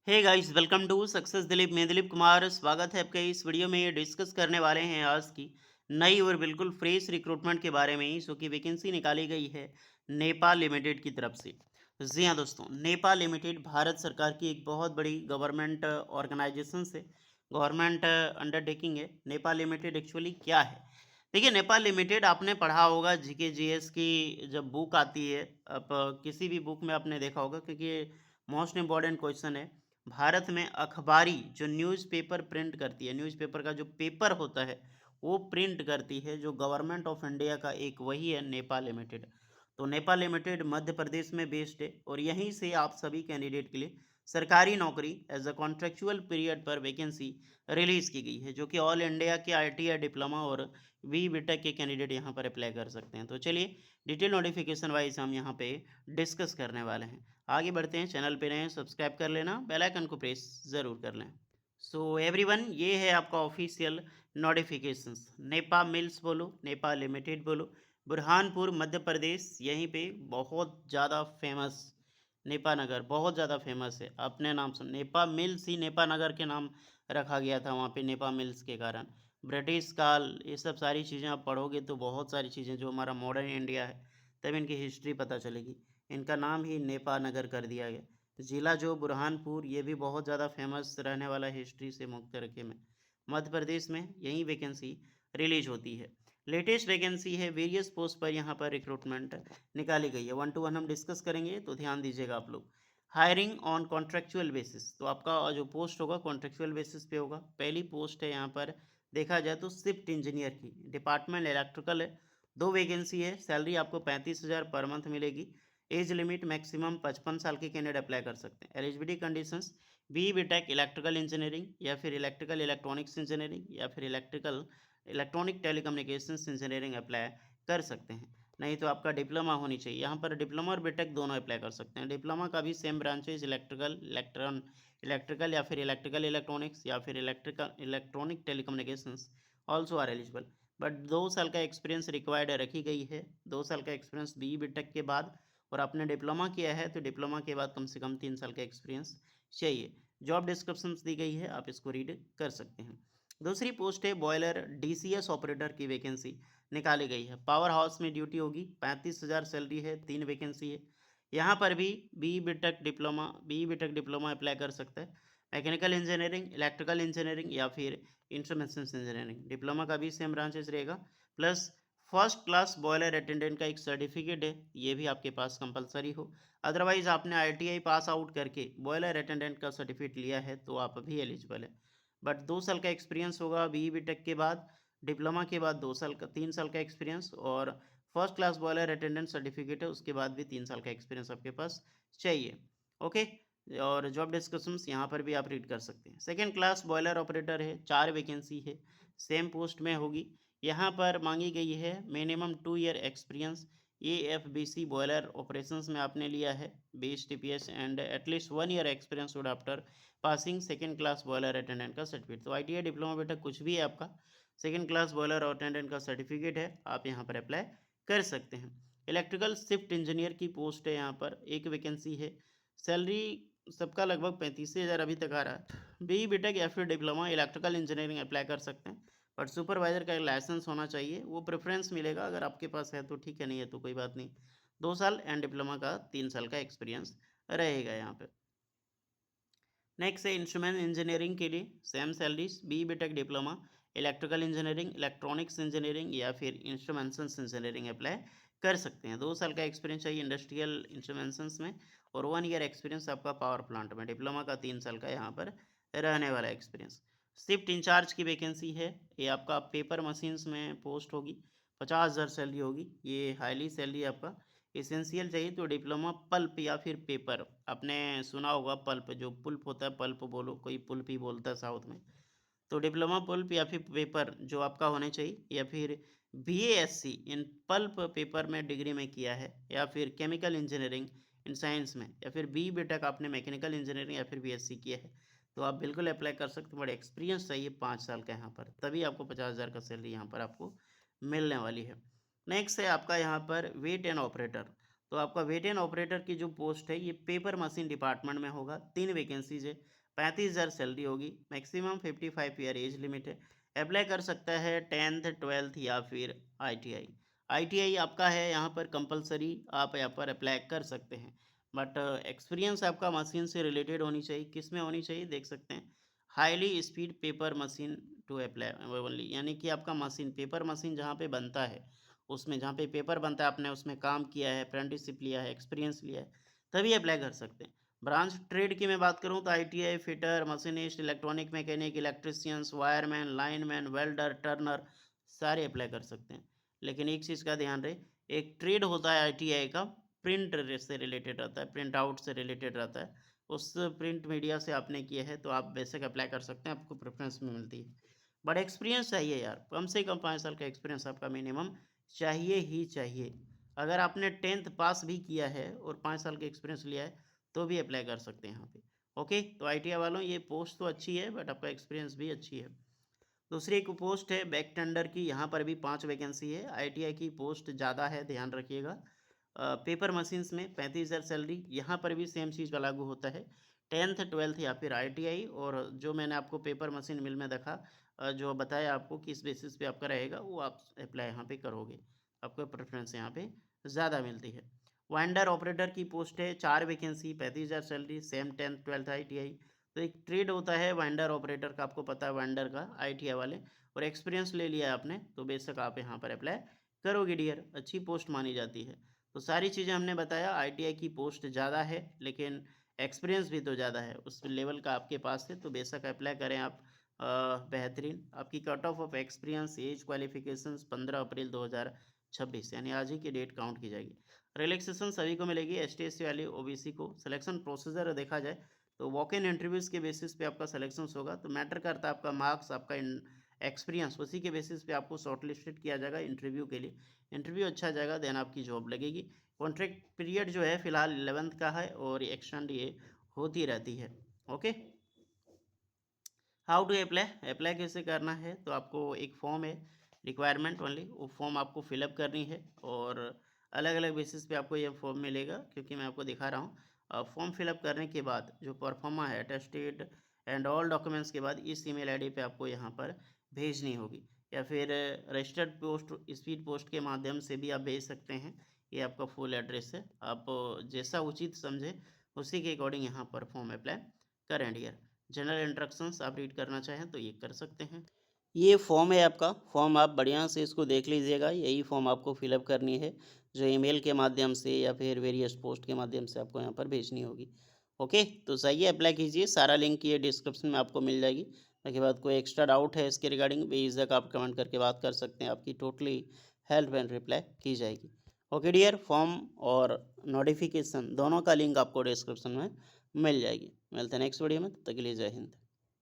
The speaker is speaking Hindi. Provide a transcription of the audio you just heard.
Hey guys, welcome to success Dilip. मैं दिलीप कुमार, स्वागत है आपका। इस वीडियो में डिस्कस करने वाले हैं आज की नई और बिल्कुल फ्रेश रिक्रूटमेंट के बारे में, सो की वैकेंसी निकाली गई है नेपाल लिमिटेड की तरफ से। जी हाँ दोस्तों, नेपाल लिमिटेड भारत सरकार की एक बहुत बड़ी गवर्नमेंट ऑर्गेनाइजेशन से गवर्नमेंट अंडरटेकिंग है। नेपाल लिमिटेड एक्चुअली क्या है? देखिए, नेपाल लिमिटेड आपने पढ़ा होगा जीके जीएस की जब बुक आती है। अब किसी भी बुक में आपने देखा होगा, क्योंकि मोस्ट इम्पॉर्टेंट क्वेश्चन है। भारत में अखबारी जो न्यूज़पेपर प्रिंट करती है, न्यूज़पेपर का जो पेपर होता है वो प्रिंट करती है जो गवर्नमेंट ऑफ इंडिया का एक वही है नेपाल लिमिटेड। तो नेपाल लिमिटेड मध्य प्रदेश में बेस्ड है और यहीं से आप सभी कैंडिडेट के लिए सरकारी नौकरी एज अ कॉन्ट्रेक्चुअल पीरियड पर वैकेंसी रिलीज की गई है, जो कि ऑल इंडिया के आईटीआई डिप्लोमा और बी बीटेक के कैंडिडेट यहाँ पर अप्लाई कर सकते हैं। तो चलिए डिटेल नोटिफिकेशन वाइज हम यहाँ पे डिस्कस करने वाले हैं। आगे बढ़ते हैं, चैनल पे रहें, सब्सक्राइब कर लेना, बेल आइकन को प्रेस ज़रूर कर लें। सो एवरीवन, ये है आपका ऑफिशियल नोटिफिकेशंस। नेपा मिल्स बोलो, नेपाल लिमिटेड बोलो, बुरहानपुर मध्य प्रदेश, यहीं पे बहुत ज़्यादा फेमस नेपा नगर बहुत ज़्यादा फेमस है। अपने नाम सुन, नेपा मिल्स ही नेपा नगर के नाम रखा गया था वहाँ पे नेपा मिल्स के कारण। ब्रिटिश काल, ये सब सारी चीज़ें आप पढ़ोगे तो बहुत सारी चीज़ें जो हमारा मॉडर्न इंडिया है तब इनकी हिस्ट्री पता चलेगी। इनका नाम ही नेपा नगर कर दिया गया। ज़िला जो बुरहानपुर, ये भी बहुत ज़्यादा फेमस रहने वाला हिस्ट्री से मुक्त रखे में। मध्य प्रदेश में यही वैकेंसी रिलीज होती है। लेटेस्ट वैकेंसी है, वेरियस पोस्ट पर यहाँ पर रिक्रूटमेंट निकाली गई है। वन टू वन हम डिस्कस करेंगे, तो ध्यान दीजिएगा आप लोग। हायरिंग ऑन कॉन्ट्रेक्चुअल बेसिस, तो आपका जो पोस्ट होगा कॉन्ट्रेक्चुअल बेसिस पे होगा। पहली पोस्ट है यहाँ पर देखा जाए तो शिफ्ट इंजीनियर की, डिपार्टमेंट इलेक्ट्रिकल है। दो वैकेंसी है, सैलरी आपको 35,000 पर मंथ मिलेगी। एज लिमिट मैक्सिमम 55 साल के कैंडिडेट अप्लाई कर सकते हैं। Eligibility conditions, B BTech electrical engineering या फिर इलेक्ट्रिकल इलेक्ट्रॉनिक्स इंजीनियरिंग या फिर electrical electronic telecommunications engineering apply कर सकते हैं। नहीं तो आपका डिप्लोमा होनी चाहिए। यहाँ पर डिप्लोमा और बीटेक दोनों अप्लाई कर सकते हैं। डिप्लोमा का भी सेम ब्रांचेज इलेक्ट्रिकल या फिर इलेक्ट्रिकल इलेक्ट्रॉनिक्स या फिर electrical electronic telecommunications also are eligible. But 2 साल का एक्सपीरियंस रिक्वायर्ड रखी गई है। 2 साल का एक्सपीरियंस बी बीटेक के बाद, और आपने डिप्लोमा किया है तो डिप्लोमा के बाद कम से कम 3 साल का एक्सपीरियंस चाहिए। जॉब डिस्क्रिप्शन दी गई है, आप इसको रीड कर सकते हैं। दूसरी पोस्ट है बॉयलर डीसीएस ऑपरेटर की वैकेंसी निकाली गई है। पावर हाउस में ड्यूटी होगी, 35,000 सैलरी है, 3 वैकेंसी है। यहाँ पर भी बी बीटेक डिप्लोमा अप्लाई कर सकता है। मैकेनिकल इंजीनियरिंग, इलेक्ट्रिकल इंजीनियरिंग या फिर इंस्ट्रूमेंटेशन इंजीनियरिंग, डिप्लोमा का भी सेम ब्रांचेस रहेगा। Plus first class boiler attendant का एक सर्टिफिकेट है, ये भी आपके पास कंपलसरी हो। अदरवाइज आपने आईटीआई पास आउट करके बॉयलर अटेंडेंट का सर्टिफिकेट लिया है तो आप भी एलिजिबल है। बट 2 साल का एक्सपीरियंस होगा बी बीटेक के बाद, डिप्लोमा के बाद 2 साल का 3 साल का एक्सपीरियंस, और first class boiler attendant certificate है उसके बाद भी 3 साल का एक्सपीरियंस आपके पास चाहिए। ओके, और जॉब डिस्कशंस यहाँ पर भी आप रीड कर सकते हैं। सेकेंड क्लास बॉयलर ऑपरेटर है, 4 वैकेंसी है, सेम पोस्ट में होगी। यहाँ पर मांगी गई है minimum 2 year experience A F B C boiler operations में आपने लिया है, base TPS, and at least 1 year experience would after passing second class boiler attendant का सर्टिफिकेट। तो आईटीआई डिप्लोमा बेटा कुछ भी है आपका, सेकेंड क्लास बॉयलर अटेंडेंट का सर्टिफिकेट है, आप यहाँ पर अप्लाई कर सकते हैं। इलेक्ट्रिकल शिफ्ट इंजीनियर की पोस्ट है, यहाँ पर 1 वैकेंसी है। सैलरी सबका लगभग 35,000 अभी तक आ रहा है। बी बीटेक या फिर डिप्लोमा इलेक्ट्रिकल इंजीनियरिंग अप्लाई कर सकते हैं। बट सुपरवाइजर का लाइसेंस होना चाहिए, वो प्रेफरेंस मिलेगा। अगर आपके पास है तो ठीक है, नहीं है तो कोई बात नहीं। 2 साल एंड डिप्लोमा का 3 साल का एक्सपीरियंस रहेगा यहाँ पे। नेक्स्ट है इंस्ट्रूमेंट इंजीनियरिंग के लिए same salaries, B BTech diploma electrical engineering, electronics engineering या फिर इंस्ट्रूमेंटेशंस इंजीनियरिंग अप्लाई कर सकते हैं। 2 साल का एक्सपीरियंस चाहिए इंडस्ट्रियल इंस्ट्रूमेंटेशंस में, और 1 ईयर एक्सपीरियंस आपका पावर प्लांट में। डिप्लोमा का 3 साल का यहाँ पर रहने वाला एक्सपीरियंस। शिफ्ट इंचार्ज की वैकेंसी है, ये आपका पेपर मशीन्स में पोस्ट होगी, 50,000 सैलरी होगी। ये हाईली सैलरी आपका एसेंशियल चाहिए तो डिप्लोमा पल्प या फिर पेपर, आपने सुना होगा पल्प, जो पुल्प होता है, पल्प बोलो, कोई पुल्प ही बोलता है साउथ में। तो डिप्लोमा पल्प या फिर पेपर जो आपका होने चाहिए, या फिर बीएएससी इन पल्प पेपर में डिग्री में किया है, या फिर केमिकल इंजीनियरिंग इन साइंस में, या फिर बी बीटेक आपने मैकेनिकल इंजीनियरिंग या फिर बीएससी किया है, तो आप बिल्कुल अप्लाई कर सकते हो। बड़ा एक्सपीरियंस चाहिए 5 साल का यहाँ पर, तभी आपको 50,000 का सैलरी यहाँ पर आपको मिलने वाली है। नेक्स्ट है आपका यहाँ पर वेट एंड ऑपरेटर। तो आपका वेट एंड ऑपरेटर की जो पोस्ट है ये पेपर मशीन डिपार्टमेंट में होगा। 3 वैकेंसीज है, 35,000 सैलरी होगी, मैक्सिमम 55 ईयर एज लिमिट है। अप्लाई कर सकता है 10th 12th या फिर ITI। ITI आपका है यहाँ पर कंपलसरी, आप यहाँ पर अप्लाई कर सकते हैं। बट एक्सपीरियंस आपका मशीन से रिलेटेड होनी चाहिए। किस में होनी चाहिए देख सकते हैं, highly speed paper machine to apply only, यानी कि आपका मशीन पेपर मशीन जहाँ पे बनता है, उसमें जहाँ पे पेपर बनता है आपने उसमें काम किया है, अप्रेंटिसशिप लिया है, एक्सपीरियंस लिया है, तभी अप्लाई कर सकते हैं। ब्रांच ट्रेड की मैं बात करूँ तो ITI, fitter, machinist, electronic mechanic, electricians, wireman, lineman, welder, Turner, सारे अप्लाई कर सकते हैं। लेकिन एक चीज़ का ध्यान रहे, एक ट्रेड होता है ITI का, प्रिंट से रिलेटेड रहता है, प्रिंट आउट से रिलेटेड रहता है। उस प्रिंट मीडिया से आपने किया है तो आप बेसिक अप्लाई कर सकते हैं, आपको प्रेफरेंस में मिलती है। बट एक्सपीरियंस चाहिए यार, कम से कम 5 साल का एक्सपीरियंस आपका मिनिमम चाहिए ही चाहिए। अगर आपने 10th पास भी किया है और 5 साल का एक्सपीरियंस लिया है तो भी अप्लाई कर सकते हैं यहाँ पे। ओके, तो ITI वालों ये पोस्ट तो अच्छी है बट आपका एक्सपीरियंस भी अच्छी है। दूसरी एक पोस्ट है बैक टेंडर की, यहाँ पर भी 5 वैकेंसी है। ITI की पोस्ट ज़्यादा है, ध्यान रखिएगा। पेपर मशीन्स में 35,000 सैलरी, यहाँ पर भी सेम चीज़ का लागू होता है। 10th 12th या फिर ITI, और जो मैंने आपको पेपर मशीन मिल में देखा, जो बताया आपको किस बेसिस पे आपका रहेगा, वो आप अप्लाई यहाँ पे करोगे, आपको प्रेफरेंस यहाँ पे ज़्यादा मिलती है। वाइंडर ऑपरेटर की पोस्ट है, 4 vacancy, 35,000 salary, same 10th 12th ITI। तो एक ट्रेड होता है वाइंडर ऑपरेटर का, आपको पता है वाइंडर का, ITI वाले, और एक्सपीरियंस ले लिया है आपने तो बेशक आप यहाँ पर अप्लाई करोगे डियर, अच्छी पोस्ट मानी जाती है। तो सारी चीज़ें हमने बताया, ITI की पोस्ट ज़्यादा है लेकिन एक्सपीरियंस भी तो ज़्यादा है, उस लेवल का आपके पास है तो बेशक अप्लाई करें आप। बेहतरीन, आपकी cut off of experience, age, qualifications 15 अप्रैल 2026 यानी आज ही की डेट काउंट की जाएगी। रिलैक्सेशन सभी को मिलेगी, ST/SC वाली, OBC को। सिलेक्शन प्रोसीजर देखा जाए तो वॉक इन इंटरव्यूज़ के बेसिस पे आपका सिलेक्शन होगा, तो मैटर करता है आपका मार्क्स, आपका एक्सपीरियंस, उसी के बेसिस पे आपको शॉर्टलिस्टेड किया जाएगा इंटरव्यू के लिए। इंटरव्यू अच्छा जाएगा देन आपकी जॉब लगेगी। कॉन्ट्रैक्ट पीरियड जो है फिलहाल 11th का है और एक्सटेंड ये होती रहती है। ओके, हाउ टू अप्लाई कैसे करना है, तो आपको एक फॉर्म है, रिक्वायरमेंट ओनली, वो फॉर्म आपको फिलअप करनी है और अलग अलग बेसिस पे आपको ये फॉर्म मिलेगा, क्योंकि मैं आपको दिखा रहा हूँ। फॉर्म फिलअप करने के बाद जो परफॉर्मा है अटेस्टेड एंड ऑल डॉक्यूमेंट्स के बाद इस ईमेल आईडी पे आपको यहाँ पर भेजनी होगी, या फिर रजिस्टर्ड पोस्ट, स्पीड पोस्ट के माध्यम से भी आप भेज सकते हैं। ये आपका फुल एड्रेस है, आप जैसा उचित समझे उसी के अकॉर्डिंग यहाँ पर फॉर्म अप्लाई करें डियर। जनरल इंस्ट्रक्शंस आप रीड करना चाहें तो ये कर सकते हैं। ये फॉर्म है आपका, फॉर्म आप बढ़िया से इसको देख लीजिएगा, यही फॉर्म आपको फिलअप करनी है, जो ईमेल के माध्यम से या फिर वेरियस पोस्ट के माध्यम से आपको यहाँ पर भेजनी होगी। ओके, तो सही है, अप्लाई कीजिए, सारा लिंक ये डिस्क्रिप्शन में आपको मिल जाएगी। उसके बाद कोई एक्स्ट्रा डाउट है इसके रिगार्डिंग बेझिझक आप कमेंट करके बात कर सकते हैं, आपकी टोटली हेल्प एंड रिप्लाई की जाएगी। ओके डियर, फॉर्म और नोटिफिकेशन दोनों का लिंक आपको डिस्क्रिप्शन में मिल जाएगी। मिलते हैं नेक्स्ट वीडियो में, तब तक के लिए जय हिंद।